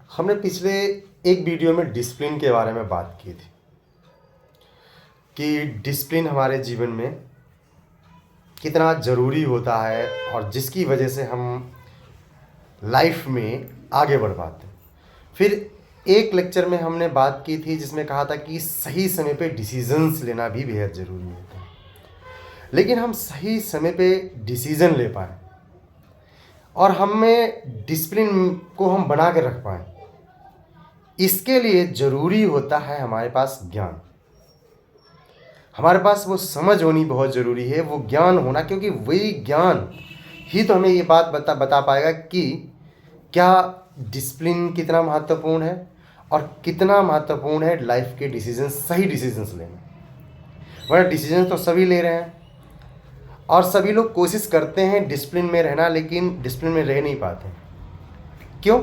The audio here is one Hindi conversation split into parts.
हमने पिछले एक वीडियो में डिसिप्लिन के बारे में बात की थी कि डिसिप्लिन हमारे जीवन में कितना ज़रूरी होता है और जिसकी वजह से हम लाइफ में आगे बढ़ पाते हैं। फिर एक लेक्चर में हमने बात की थी जिसमें कहा था कि सही समय पे डिसीजंस लेना भी बेहद ज़रूरी होता है, लेकिन हम सही समय पे डिसीज़न ले पाएँ और हमें डिसिप्लिन को हम बना के रख पाएँ, इसके लिए ज़रूरी होता है हमारे पास ज्ञान। हमारे पास वो समझ होनी बहुत ज़रूरी है, वो ज्ञान होना, क्योंकि वही ज्ञान ही तो हमें ये बात बता पाएगा कि क्या डिसिप्लिन कितना महत्वपूर्ण है और कितना महत्वपूर्ण है लाइफ के डिसीजन, सही डिसीजंस लेना। वरना डिसीजन तो सभी ले रहे हैं और सभी लोग कोशिश करते हैं डिसिप्लिन में रहना, लेकिन डिसिप्लिन में रह नहीं पाते। क्यों?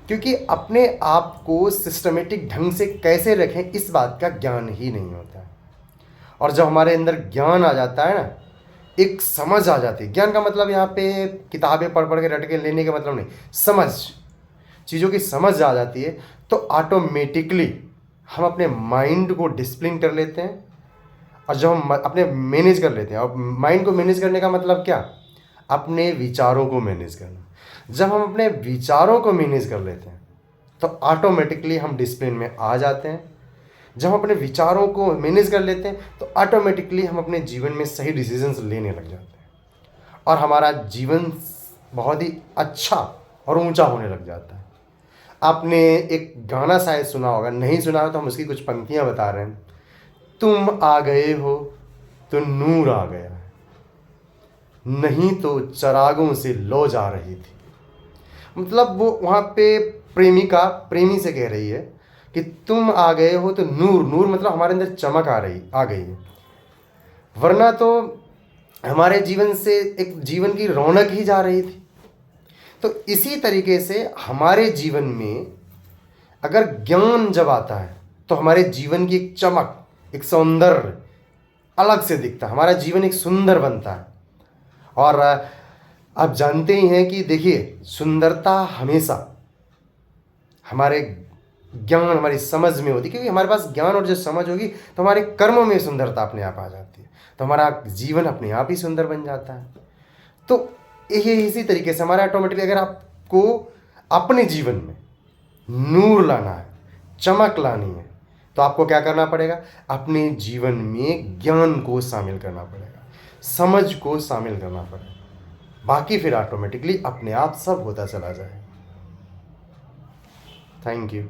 क्योंकि अपने आप को सिस्टमेटिक ढंग से कैसे रखें इस बात का ज्ञान ही नहीं होता है। और जब हमारे अंदर ज्ञान आ जाता है ना, एक समझ आ जाती है। ज्ञान का मतलब यहाँ पे किताबें पढ़ के रट के लेने का मतलब नहीं, समझ, चीज़ों की समझ आ जाती है तो ऑटोमेटिकली हम अपने माइंड को डिसिप्लिन कर लेते हैं। और जब हम अपने मैनेज कर लेते हैं, और माइंड को मैनेज करने का मतलब क्या? अपने विचारों को मैनेज करना। जब हम अपने विचारों को मैनेज कर लेते हैं तो ऑटोमेटिकली हम डिसिप्लिन में आ जाते हैं। जब हम अपने विचारों को मैनेज कर लेते हैं तो ऑटोमेटिकली हम अपने जीवन में सही डिसीजंस लेने लग जाते हैं और हमारा जीवन बहुत ही अच्छा और ऊंचा होने लग जाता है। आपने एक गाना शायद सुना होगा, नहीं सुना हो तो हम उसकी कुछ पंक्तियां बता रहे हैं। तुम आ गए हो तो नूर आ गया है, नहीं तो चरागों से लौ जा रही थी। मतलब वो वहाँ पे प्रेमिका प्रेमी से कह रही है कि तुम आ गए हो तो नूर, नूर मतलब हमारे अंदर चमक आ गई है, वरना तो हमारे जीवन से एक जीवन की रौनक ही जा रही थी। तो इसी तरीके से हमारे जीवन में अगर ज्ञान जब आता है तो हमारे जीवन की एक चमक, एक सौंदर्य अलग से दिखता है, हमारा जीवन एक सुंदर बनता है। और आप जानते ही हैं कि देखिए, सुंदरता हमेशा हमारे ज्ञान, हमारी समझ में होती है, क्योंकि हमारे पास ज्ञान और जो समझ होगी तो हमारे कर्मों में सुंदरता अपने आप आ जाती है, तो हमारा जीवन अपने आप ही सुंदर बन जाता है। तो यही इसी तरीके से हमारा ऑटोमेटिकली, अगर आपको अपने जीवन में नूर लाना है, चमक लानी है, तो आपको क्या करना पड़ेगा? अपने जीवन में ज्ञान को शामिल करना पड़ेगा, समझ को शामिल करना पड़ेगा। बाकी फिर ऑटोमेटिकली अपने आप सब होता चला जाएगा। Thank you.